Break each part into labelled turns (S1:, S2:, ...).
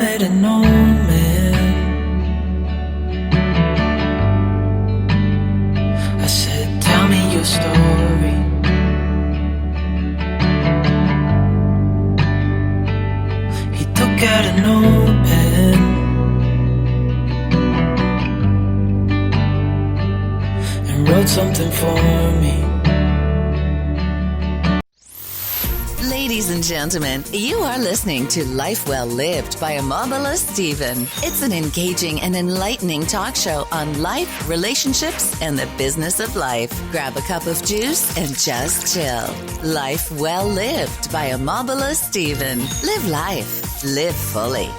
S1: met an old man. I said, tell me your story. He took out a notepad and wrote something for me.
S2: Ladies and gentlemen, you are listening to Life Well Lived by Amabala Stephen. It's an engaging and enlightening talk show on life, relationships, and the business of life. Grab a cup of juice and just chill. Life Well Lived by Amabala Stephen. Live life. Live fully.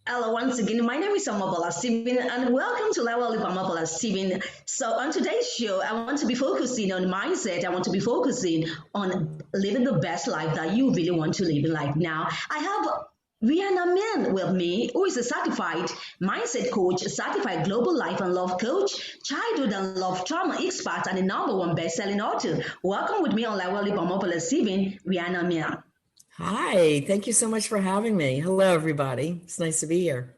S3: Hello, once again, my name is Amabala Stephen, and welcome to Life Well Lived by Amabala Stephen. So on today's show, I want to be focusing on mindset. I want to be focusing on living the best life that you really want to live in life. Now, I have Riana Milne with me, who is a certified mindset coach, a certified global life and love coach, childhood and love trauma expert, and a #1 best-selling author. Welcome with me on Life Well Lived by Amabala Stephen, Riana Milne.
S4: Hi, thank you so much for having me. Hello, everybody. It's nice to be here.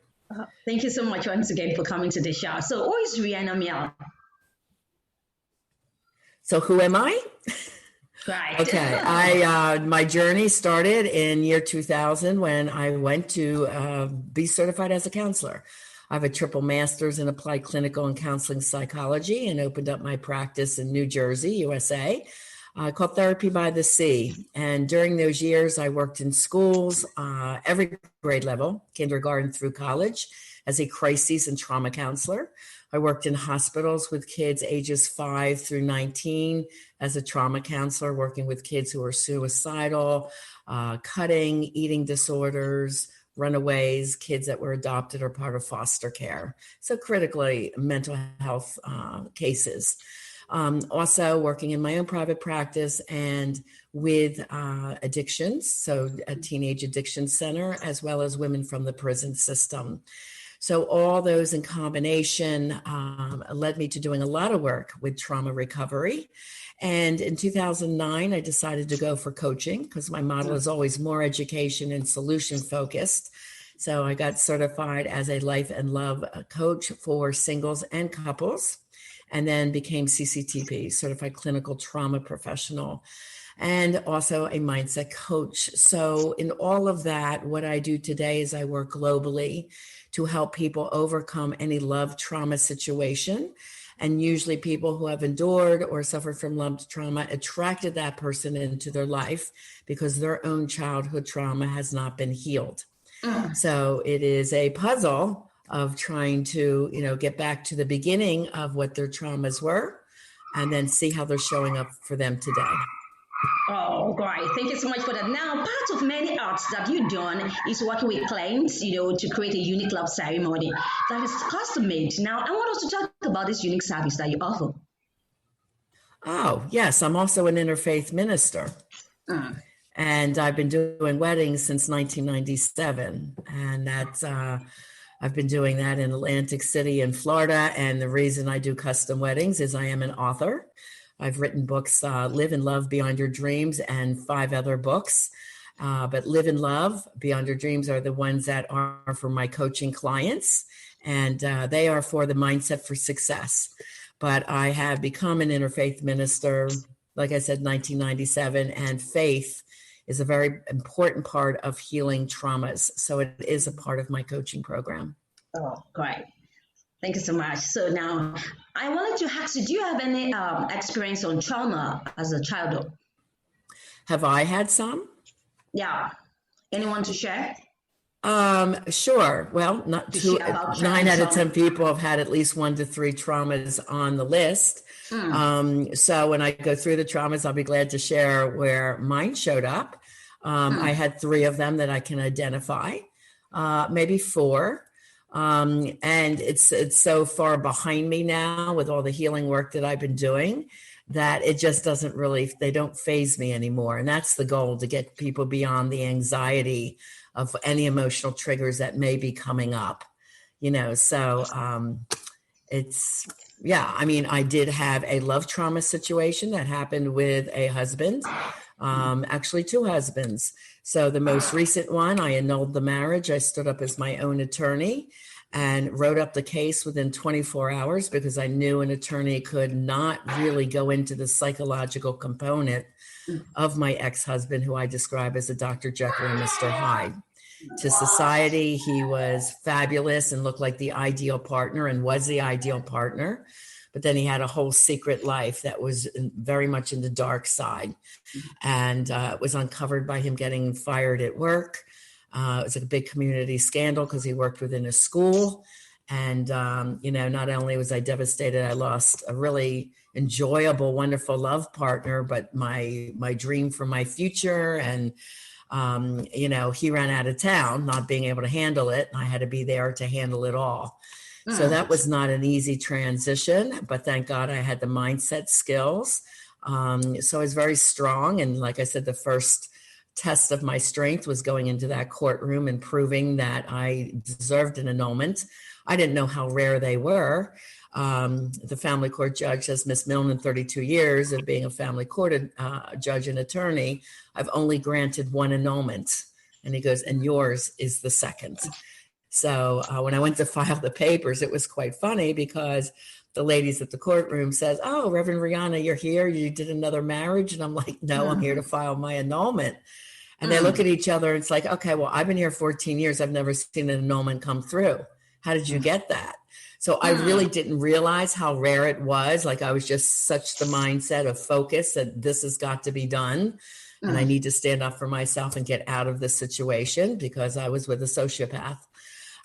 S3: Thank you so much once again for coming to the show. So, who is Riana Milne?
S4: So, who am I?
S3: Right.
S4: Okay, my journey started in year 2000 when I went to be certified as a counselor. I have a triple master's in applied clinical and counseling psychology and opened up my practice in New Jersey, USA. Called Therapy by the Sea. And during those years, I worked in schools, every grade level, kindergarten through college, as a crises and trauma counselor. I worked in hospitals with kids ages 5 through 19 as a trauma counselor, working with kids who are suicidal, cutting, eating disorders, runaways, kids that were adopted or part of foster care. So critically mental health cases. Also working in my own private practice and with addictions, so a teenage addiction center, as well as women from the prison system. So all those in combination led me to doing a lot of work with trauma recovery. And in 2009, I decided to go for coaching because my model is always more education and solution focused. So I got certified as a life and love coach for singles and couples, and then became CCTP, Certified Clinical Trauma Professional, and also a mindset coach. So in all of that, what I do today is I work globally to help people overcome any love trauma situation. And usually people who have endured or suffered from love trauma attracted that person into their life because their own childhood trauma has not been healed. So it is a puzzle of trying to, get back to the beginning of what their traumas were and then see how they're showing up for them today.
S3: Oh, great. Thank you so much for that. Now, part of many arts that you've done is working with clients, to create a unique love ceremony that is custom made. Now, I want us to talk about this unique service that you offer.
S4: Oh, yes. I'm also an interfaith minister. And I've been doing weddings since 1997. And that's, I've been doing that in Atlantic City in Florida. And the reason I do custom weddings is I am an author. I've written books, Live and Love Beyond Your Dreams, and 5 other books. But Live and Love Beyond Your Dreams are the ones that are for my coaching clients. And they are for the mindset for success. But I have become an interfaith minister, like I said, 1997, and faith is a very important part of healing traumas. So it is a part of my coaching program.
S3: Oh, great. Thank you so much. So now I wanted to ask you, do you have any experience on trauma as a child?
S4: Have I had some?
S3: Yeah. Anyone to share?
S4: Sure. Well, not two. 9 out of 10 people have had at least 1 to 3 traumas on the list. So when I go through the traumas, I'll be glad to share where mine showed up. I had 3 of them that I can identify, maybe 4. And it's so far behind me now with all the healing work that I've been doing that it just doesn't really, they don't faze me anymore. And that's the goal, to get people beyond the anxiety of any emotional triggers that may be coming up, so it's, yeah, I mean, I did have a love trauma situation that happened with a husband actually 2 husbands. So the most recent one, I annulled the marriage. I stood up as my own attorney and wrote up the case within 24 hours because I knew an attorney could not really go into the psychological component of my ex-husband, who I describe as a Dr. Jekyll and Mr. Hyde. To society, he was fabulous and looked like the ideal partner and was the ideal partner. But then he had a whole secret life that was very much in the dark side, and it was uncovered by him getting fired at work. It was a big community scandal because he worked within a school. And, not only was I devastated, I lost a really enjoyable, wonderful love partner, but my dream for my future. And, he ran out of town, not being able to handle it. And I had to be there to handle it all. So that was not an easy transition, but thank God I had the mindset skills. So I was very strong. And like I said, the first test of my strength was going into that courtroom and proving that I deserved an annulment. I didn't know how rare they were. The family court judge says, Miss Milne, in 32 years of being a family court judge and attorney, I've only granted 1 annulment. And he goes, and yours is the second. So when I went to file the papers, it was quite funny because the ladies at the courtroom says, oh, Reverend Riana, you're here. You did another marriage. And I'm like, no, I'm here to file my annulment. And they look at each other. And it's like, okay, well, I've been here 14 years. I've never seen an annulment come through. How did you get that? So I really didn't realize how rare it was. Like I was just such the mindset of focus that this has got to be done. And I need to stand up for myself and get out of this situation because I was with a sociopath.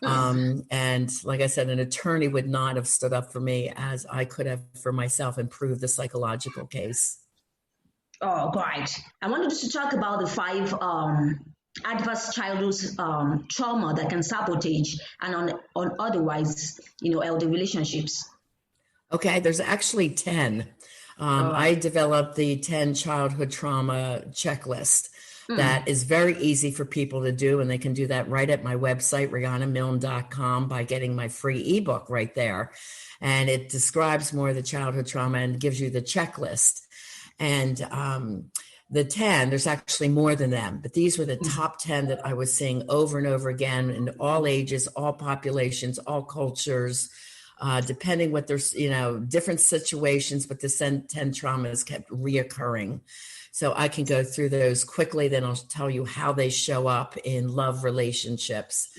S4: And like I said, an attorney would not have stood up for me as I could have for myself and proved the psychological case.
S3: Oh, great. I wanted to talk about the 5 adverse childhood trauma that can sabotage and on otherwise, healthy relationships.
S4: Okay, there's actually 10. I developed the 10 childhood trauma checklist. That is very easy for people to do, and they can do that right at my website, rianamilne.com, by getting my free ebook right there. And it describes more of the childhood trauma and gives you the checklist. And the 10, there's actually more than them, but these were the top 10 that I was seeing over and over again in all ages, all populations, all cultures, depending what there's, different situations, but the 10 traumas kept reoccurring. So I can go through those quickly, then I'll tell you how they show up in love relationships.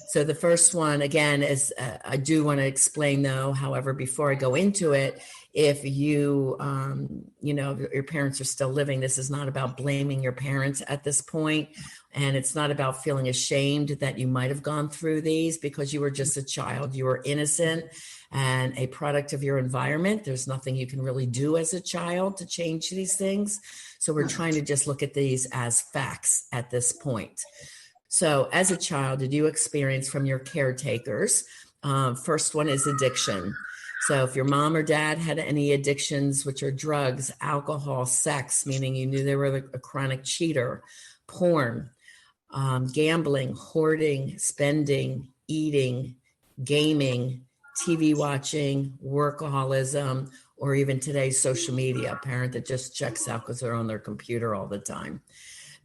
S4: So the first one, again, is I do want to explain though, however, before I go into it, if you, your parents are still living, this is not about blaming your parents at this point. And it's not about feeling ashamed that you might have gone through these because you were just a child. You were innocent and a product of your environment. There's nothing you can really do as a child to change these things. So we're trying to just look at these as facts at this point. So as a child, did you experience from your caretakers? First one is addiction. So if your mom or dad had any addictions, which are drugs, alcohol, sex, meaning you knew they were a chronic cheater, porn, gambling, hoarding, spending, eating, gaming, TV watching, workaholism, or even today's social media, a parent that just checks out because they're on their computer all the time.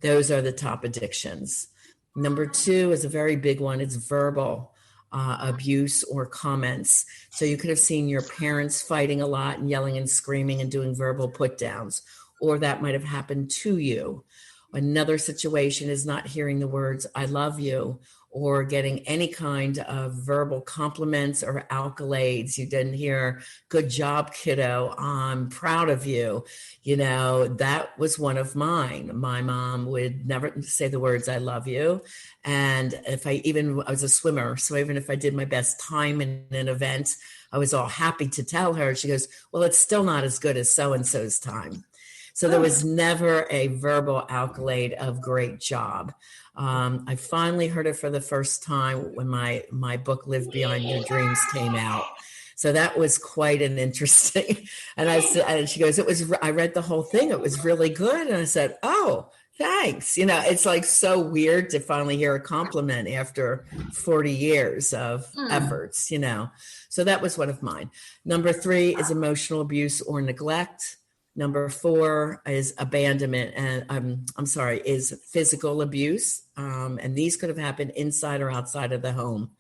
S4: Those are the top addictions. Number 2 is a very big one. It's verbal abuse or comments. So you could have seen your parents fighting a lot and yelling and screaming and doing verbal put downs, or that might have happened to you. Another situation is not hearing the words, I love you, or getting any kind of verbal compliments or accolades. You didn't hear, good job, kiddo, I'm proud of you. That was one of mine. My mom would never say the words, I love you. And I was a swimmer, so even if I did my best time in an event, I was all happy to tell her. She goes, well, it's still not as good as so-and-so's time. So there was never a verbal accolade of great job. I finally heard it for the first time when my book, Live Beyond Your Dreams, came out. So that was quite an interesting. And she goes, I read the whole thing. It was really good. And I said, oh, thanks. It's like so weird to finally hear a compliment after 40 years of efforts, So that was one of mine. Number 3 is emotional abuse or neglect. Number 4 is abandonment, and is physical abuse. And these could have happened inside or outside of the home.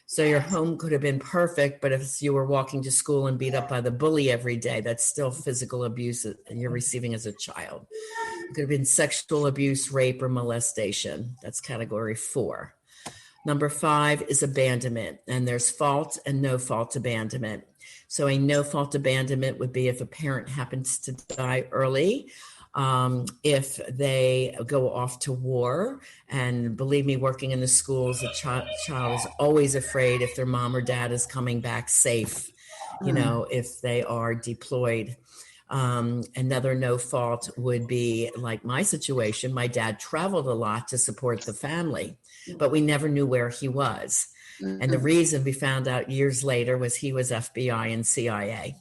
S4: So your home could have been perfect, but if you were walking to school and beat up by the bully every day, that's still physical abuse you're receiving as a child. It could have been sexual abuse, rape, or molestation. That's category 4. Number 5 is abandonment, and there's fault and no fault abandonment. So a no fault abandonment would be if a parent happens to die early, if they go off to war. And believe me, working in the schools, the child is always afraid if their mom or dad is coming back safe, if they are deployed. Another no fault would be like my situation. My dad traveled a lot to support the family, but we never knew where he was. And the reason we found out years later was he was FBI and CIA.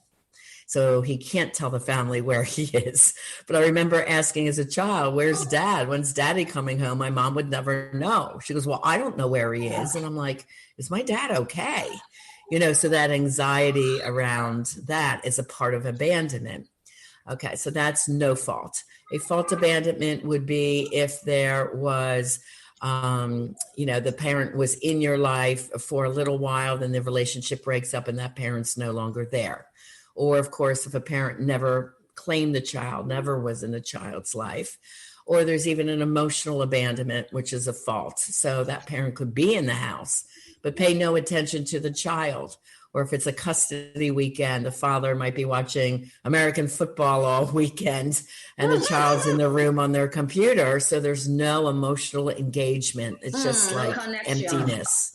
S4: So he can't tell the family where he is. But I remember asking as a child, where's dad? When's daddy coming home? My mom would never know. She goes, well, I don't know where he is. And I'm like, is my dad okay? So that anxiety around that is a part of abandonment. Okay, so that's no fault. A fault abandonment would be if there was, the parent was in your life for a little while, then the relationship breaks up and that parent's no longer there. Or, of course, if a parent never claimed the child, never was in the child's life. Or there's even an emotional abandonment, which is a fault. So that parent could be in the house, but pay no attention to the child. Or if it's a custody weekend, the father might be watching American football all weekend and the child's in the room on their computer. So there's no emotional engagement. It's just like emptiness.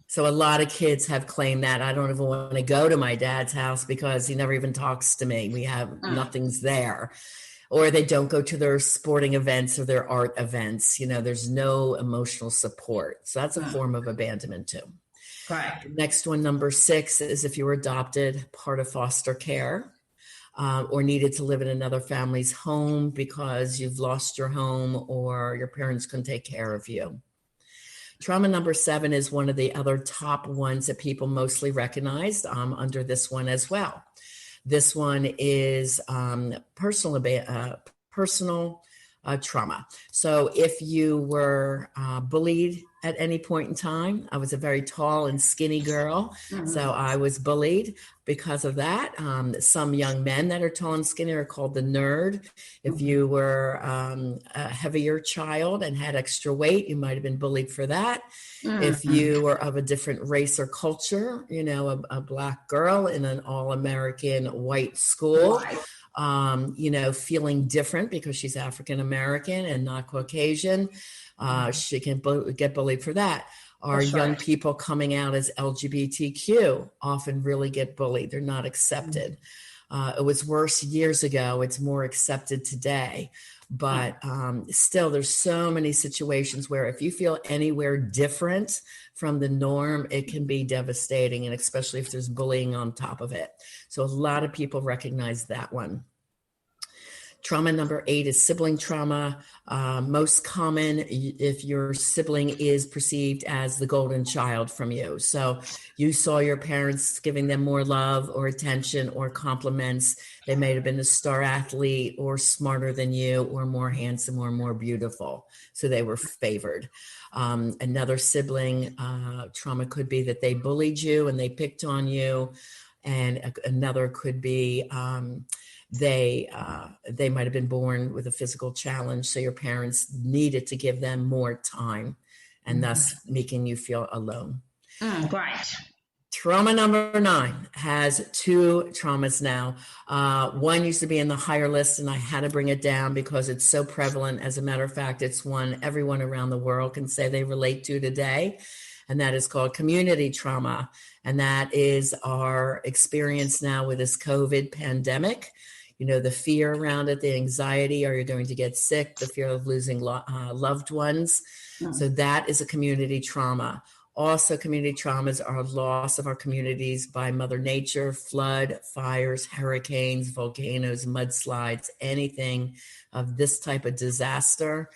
S4: So a lot of kids have claimed that I don't even want to go to my dad's house because he never even talks to me. We have nothing's there. Or they don't go to their sporting events or their art events. There's no emotional support. So that's a form of abandonment too.
S3: Right.
S4: Next one, number 6, is if you were adopted, part of foster care, or needed to live in another family's home because you've lost your home or your parents couldn't take care of you. Trauma number 7 is one of the other top ones that people mostly recognize under this one as well. This one is personal trauma. So if you were bullied at any point in time, I was a very tall and skinny girl. So I was bullied because of that. Some young men that are tall and skinny are called the nerd. If you were a heavier child and had extra weight, you might have been bullied for that. If you were of a different race or culture, a Black girl in an all-American white school, feeling different because she's African American and not Caucasian, she can get bullied for that. Our young people coming out as LGBTQ often really get bullied. They're not accepted. It was worse years ago. It's more accepted today. But still, there's so many situations where if you feel anywhere different from the norm, it can be devastating, and especially if there's bullying on top of it. So a lot of people recognize that one. Trauma number 8 is sibling trauma. Most common if your sibling is perceived as the golden child from you. So you saw your parents giving them more love or attention or compliments. They may have been a star athlete or smarter than you or more handsome or more beautiful. So they were favored. Another sibling trauma could be that they bullied you and they picked on you. And another could be they might have been born with a physical challenge, so your parents needed to give them more time, and thus making you feel alone.
S3: Right.
S4: Trauma number 9 has 2 traumas now. One used to be in the higher list, and I had to bring it down because it's so prevalent. As a matter of fact, it's one everyone around the world can say they relate to today, and that is called community trauma. And that is our experience now with this COVID pandemic. The fear around it, the anxiety, are you going to get sick, the fear of losing loved ones. So that is a community trauma. Also, community traumas are loss of our communities by Mother Nature, flood, fires, hurricanes, volcanoes, mudslides, anything of this type of disaster.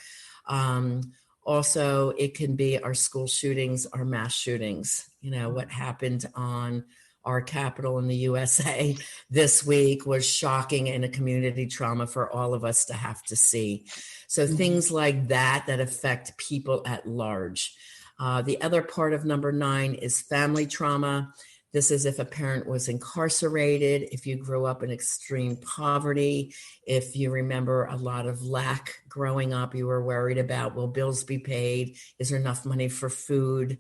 S4: Also, it can be our school shootings, our mass shootings. What happened on our capital in the USA this week was shocking and a community trauma for all of us to have to see. So things like that affect people at large. The other part of number 9 is family trauma. This is if a parent was incarcerated, if you grew up in extreme poverty, if you remember a lot of lack growing up, you were worried about, will bills be paid? Is there enough money for food?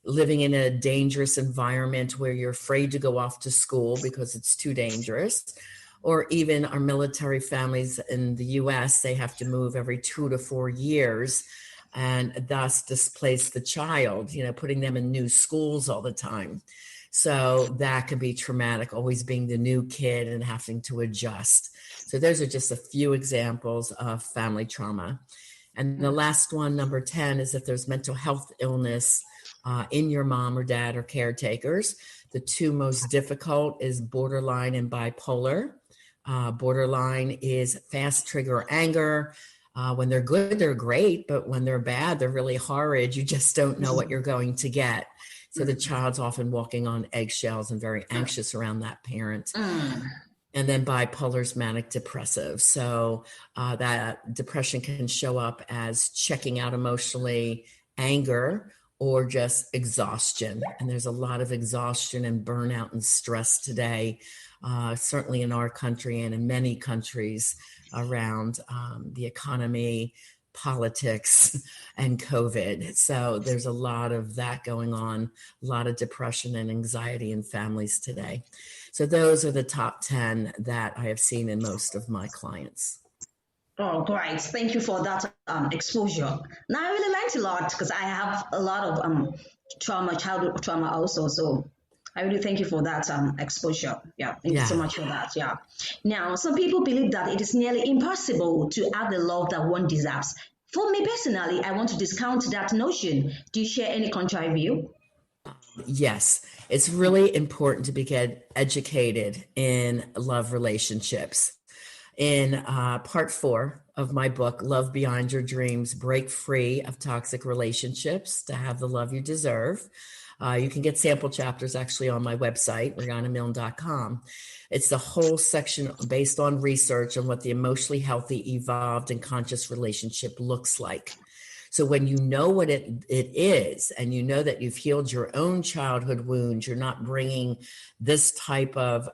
S4: Living in a dangerous environment where you're afraid to go off to school because it's too dangerous. Or even our military families in the US, they have to move every 2 to 4 years and thus displace the child, putting them in new schools all the time. So that could be traumatic, always being the new kid and having to adjust. So those are just a few examples of family trauma. And the last one, number 10, is if there's mental health illness in your mom or dad or caretakers. The 2 most difficult is borderline and bipolar. Borderline is fast trigger anger. When they're good, they're great, but when they're bad, they're really horrid. You just don't know what you're going to get. So the child's often walking on eggshells and very anxious around that parent. And then bipolar is manic depressive. So that depression can show up as checking out emotionally, anger, or just exhaustion. And there's a lot of exhaustion and burnout and stress today, certainly in our country and in many countries around the economy, politics, and COVID. So there's a lot of that going on, a lot of depression and anxiety in families today. So those are the top 10 that I have seen in most of my clients.
S3: Oh, great. Thank you for that exposure. Now, I really learned a lot because I have a lot of childhood trauma also. So I really thank you for that exposure. Yeah, thank you so much for that. Yeah. Now, some people believe that it is nearly impossible to have the love that one deserves. For me personally, I want to discount that notion. Do you share any contrary view?
S4: Yes, it's really important to get educated in love relationships. In part 4 of my book, Love Beyond Your Dreams, Break Free of Toxic Relationships to Have the Love You Deserve. You can get sample chapters actually on my website, rianamilne.com. It's the whole section based on research on what the emotionally healthy, evolved, and conscious relationship looks like. So when you know what it is, and you know that you've healed your own childhood wounds, you're not bringing this type of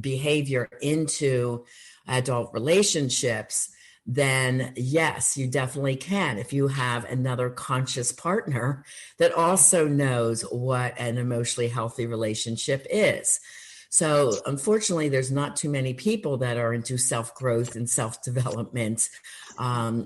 S4: behavior into adult relationships, then yes, you definitely can. If you have another conscious partner that also knows what an emotionally healthy relationship is. So unfortunately, there's not too many people that are into self-growth and self-development,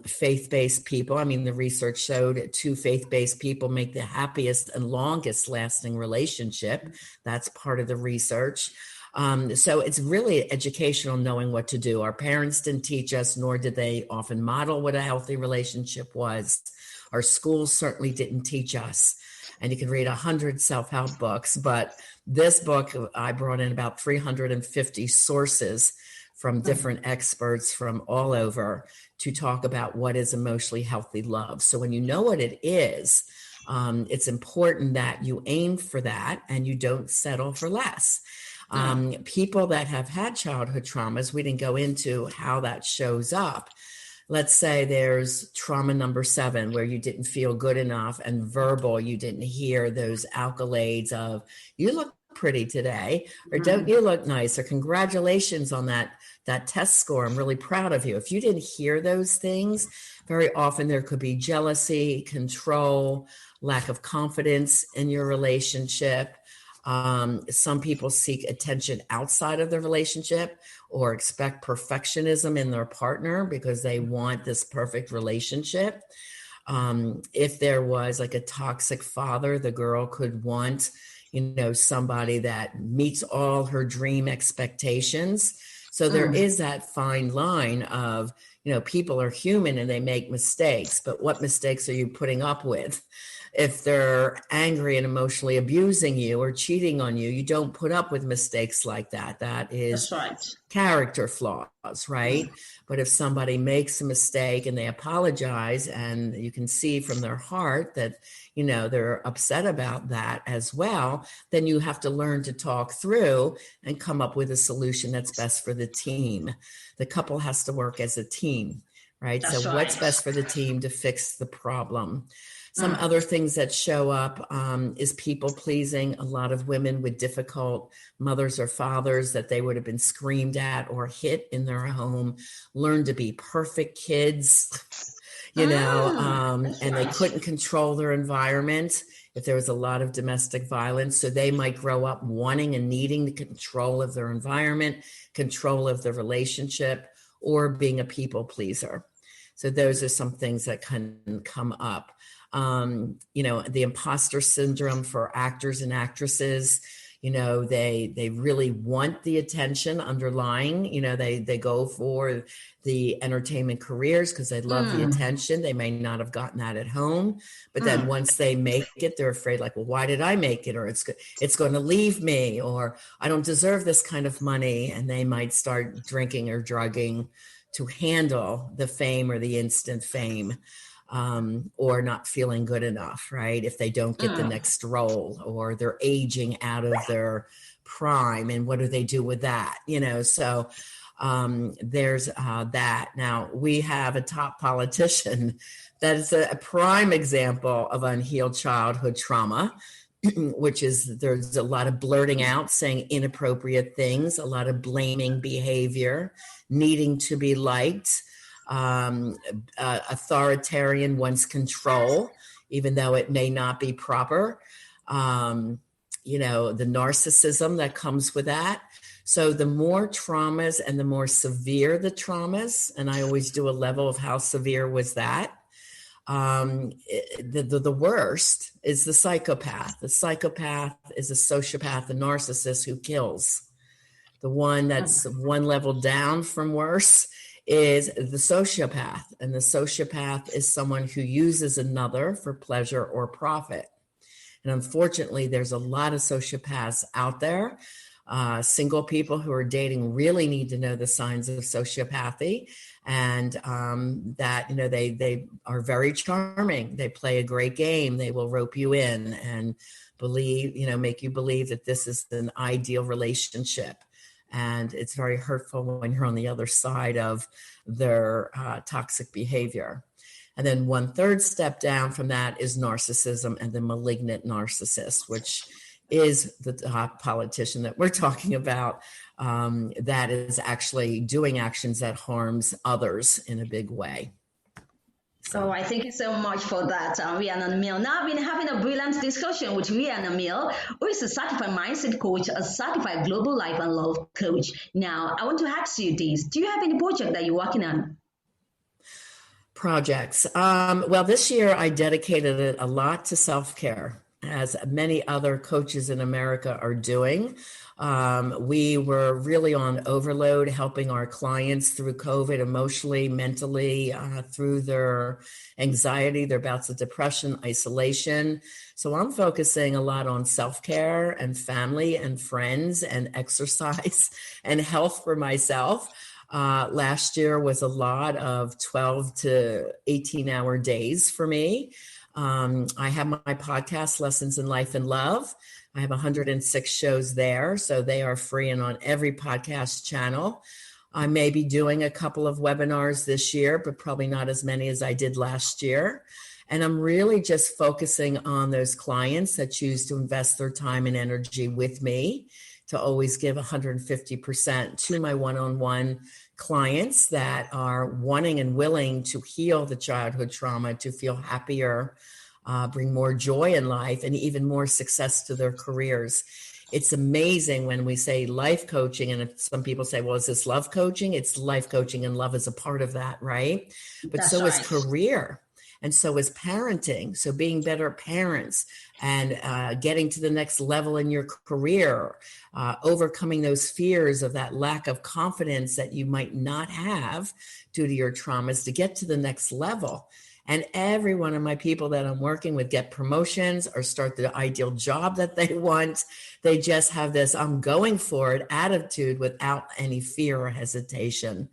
S4: faith-based people. I mean, the research showed 2 faith-based people make the happiest and longest lasting relationship. That's part of the research. So it's really educational, knowing what to do. Our parents didn't teach us, nor did they often model what a healthy relationship was. Our schools certainly didn't teach us. And you can read 100 self-help books, but this book, I brought in about 350 sources from different experts from all over to talk about what is emotionally healthy love. So when you know what it is, it's important that you aim for that and you don't settle for less. People that have had childhood traumas, we didn't go into how that shows up. Let's say there's trauma number 7, where you didn't feel good enough, and verbal, you didn't hear those accolades of, you look pretty today, or don't you look nice, or congratulations on that test score, I'm really proud of you. If you didn't hear those things, very often there could be jealousy, control, lack of confidence in your relationship. Some people seek attention outside of the relationship or expect perfectionism in their partner because they want this perfect relationship. If there was like a toxic father, the girl could want, somebody that meets all her dream expectations. So there is that fine line of, people are human and they make mistakes, but what mistakes are you putting up with? If they're angry and emotionally abusing you or cheating on you, you don't put up with mistakes like that. That is
S3: That's right.
S4: character flaws, right? But if somebody makes a mistake and they apologize, and you can see from their heart that, they're upset about that as well, then you have to learn to talk through and come up with a solution that's best for the team. The couple has to work as a team, right?
S3: That's
S4: So
S3: right.
S4: what's best for the team to fix the problem? Some other things that show up is people pleasing. A lot of women with difficult mothers or fathers that they would have been screamed at or hit in their home, learn to be perfect kids, and they couldn't control their environment if there was a lot of domestic violence. So they might grow up wanting and needing the control of their environment, control of the relationship, or being a people pleaser. So those are some things that can come up. The imposter syndrome for actors and actresses, they really want the attention underlying, they go for the entertainment careers because they love the attention. They may not have gotten that at home, but then once they make it, they're afraid like, well, why did I make it? Or it's going to leave me, or I don't deserve this kind of money. And they might start drinking or drugging to handle the fame or the instant fame. Or not feeling good enough, right? If they don't get the next role, or they're aging out of their prime, and what do they do with that? So there's that. Now, we have a top politician that is a prime example of unhealed childhood trauma, which is there's a lot of blurting out, saying inappropriate things, a lot of blaming behavior, needing to be liked. Authoritarian wants control, even though it may not be proper. The narcissism that comes with that. So the more traumas and the more severe the traumas, and I always do a level of how severe was that, the worst is the psychopath. The psychopath is a sociopath, a narcissist who kills. The one that's one level down from worse is the sociopath. And the sociopath is someone who uses another for pleasure or profit. And unfortunately, there's a lot of sociopaths out there. Single people who are dating really need to know the signs of sociopathy, and that, they are very charming. They play a great game. They will rope you in and make you believe that this is an ideal relationship. And it's very hurtful when you're on the other side of their toxic behavior. And then 1/3 step down from that is narcissism and the malignant narcissist, which is the top politician that we're talking about, that is actually doing actions that harms others in a big way.
S3: So I thank you so much for that, Riana Milne. Now I've been having a brilliant discussion with Riana Milne, who is a certified mindset coach, a certified global life and love coach. Now, I want to ask you this. Do you have any project that you're working on?
S4: Projects. Well, this year I dedicated it a lot to self-care, as many other coaches in America are doing. We were really on overload, helping our clients through COVID, emotionally, mentally, through their anxiety, their bouts of depression, isolation. So I'm focusing a lot on self-care and family and friends and exercise and health for myself. Last year was a lot of 12 to 18-hour days for me. I have my podcast, Lessons in Life and Love. I have 106 shows there, so they are free and on every podcast channel. I may be doing a couple of webinars this year, but probably not as many as I did last year. And I'm really just focusing on those clients that choose to invest their time and energy with me, to always give 150% to my one-on-one clients that are wanting and willing to heal the childhood trauma, to feel happier, bring more joy in life, and even more success to their careers. It's amazing when we say life coaching, and if some people say, well, is this love coaching? It's life coaching, and love is a part of that, right? But
S3: That's
S4: so
S3: right.
S4: is career. And so is parenting. So being better parents and getting to the next level in your career, overcoming those fears of that lack of confidence that you might not have due to your traumas to get to the next level. And every one of my people that I'm working with get promotions or start the ideal job that they want. They just have this I'm going for it attitude without any fear or hesitation.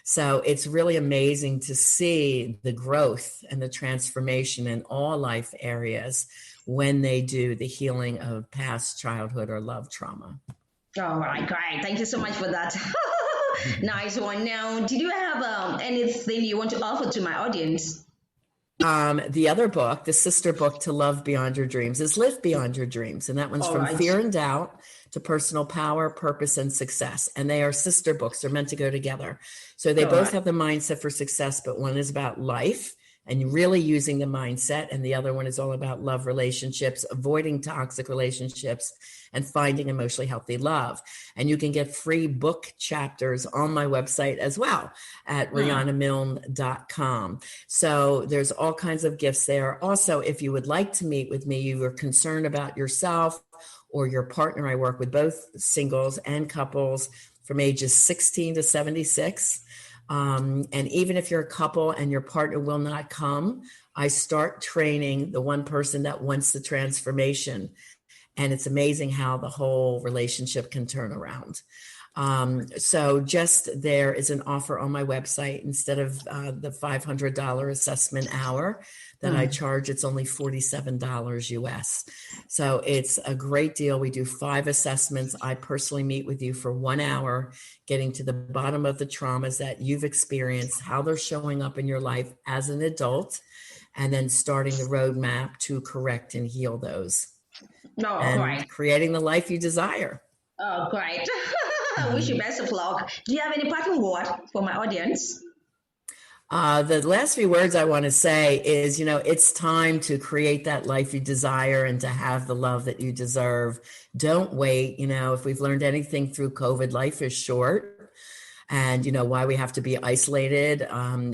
S4: So it's really amazing to see the growth and the transformation in all life areas when they do the healing of past childhood or love trauma.
S3: All right, great. Thank you so much for that. Nice one. Now, did you have anything you want to offer to my audience?
S4: The other book, the sister book to Love Beyond Your Dreams, is Live Beyond Your Dreams. And that one's from fear and doubt to personal power, purpose, and success. And they are sister books. They're meant to go together. So they both have the mindset for success, but one is about life and really using the mindset. And the other one is all about love relationships, avoiding toxic relationships, and finding emotionally healthy love. And you can get free book chapters on my website as well at rianamilne.com. So there's all kinds of gifts there. Also, if you would like to meet with me, you are concerned about yourself or your partner. I work with both singles and couples from ages 16 to 76. And even if you're a couple and your partner will not come, I start training the one person that wants the transformation. And it's amazing how the whole relationship can turn around. So just there is an offer on my website. Instead of the $500 assessment hour that I charge, it's only $47 US. So it's a great deal. We do 5 assessments. I personally meet with you for 1 hour, getting to the bottom of the traumas that you've experienced, how they're showing up in your life as an adult, and then starting the roadmap to correct and heal those. And creating the life you desire.
S3: Oh, great. I wish you best of luck. Do you have any parting word for my audience?
S4: The last few words I want to say is, it's time to create that life you desire and to have the love that you deserve. Don't wait. If we've learned anything through COVID, life is short. And why we have to be isolated.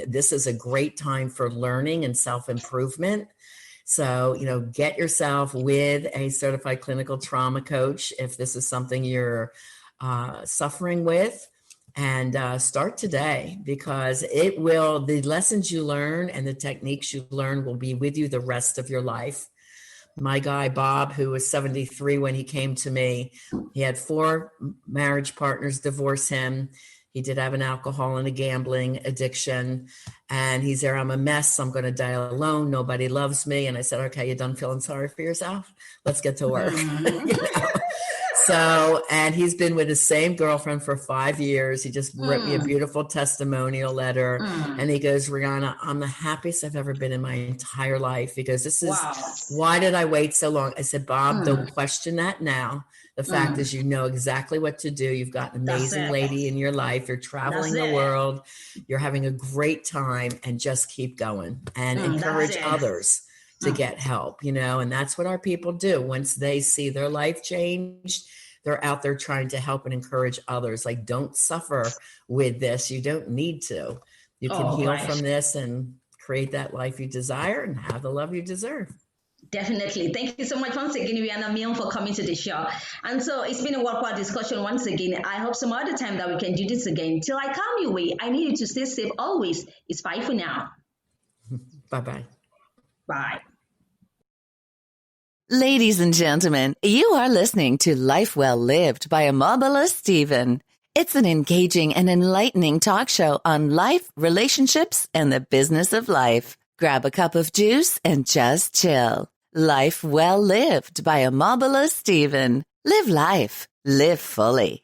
S4: This is a great time for learning and self-improvement. So, get yourself with a certified clinical trauma coach if this is something you're suffering with, and start today, because the lessons you learn and the techniques you learn will be with you the rest of your life. My guy, Bob, who was 73 when he came to me, he had 4 marriage partners divorce him. He did have an alcohol and a gambling addiction. And he's there, I'm a mess. I'm going to die alone. Nobody loves me. And I said, okay, you done feeling sorry for yourself? Let's get to work. So, and he's been with the same girlfriend for 5 years. He just wrote me a beautiful testimonial letter. And he goes, Riana, I'm the happiest I've ever been in my entire life. He goes, why did I wait so long? I said, Bob, don't question that now. The fact is, you know exactly what to do. You've got an amazing lady in your life. You're traveling the world. You're having a great time, and just keep going and encourage others to get help, and that's what our people do. Once they see their life changed, they're out there trying to help and encourage others. Like, don't suffer with this. You don't need to. You can heal from this and create that life you desire and have the love you deserve.
S3: Definitely. Thank you so much once again, Riana Milne, for coming to the show. And so it's been a worthwhile discussion once again. I hope some other time that we can do this again. Till I come your way, I need you to stay safe always. It's bye for now.
S4: Bye-bye.
S3: Bye.
S2: Ladies and gentlemen, you are listening to Life Well Lived by Amabala Stephen. It's an engaging and enlightening talk show on life, relationships, and the business of life. Grab a cup of juice and just chill. Life Well Lived by Amabala Stephen. Live life. Live fully.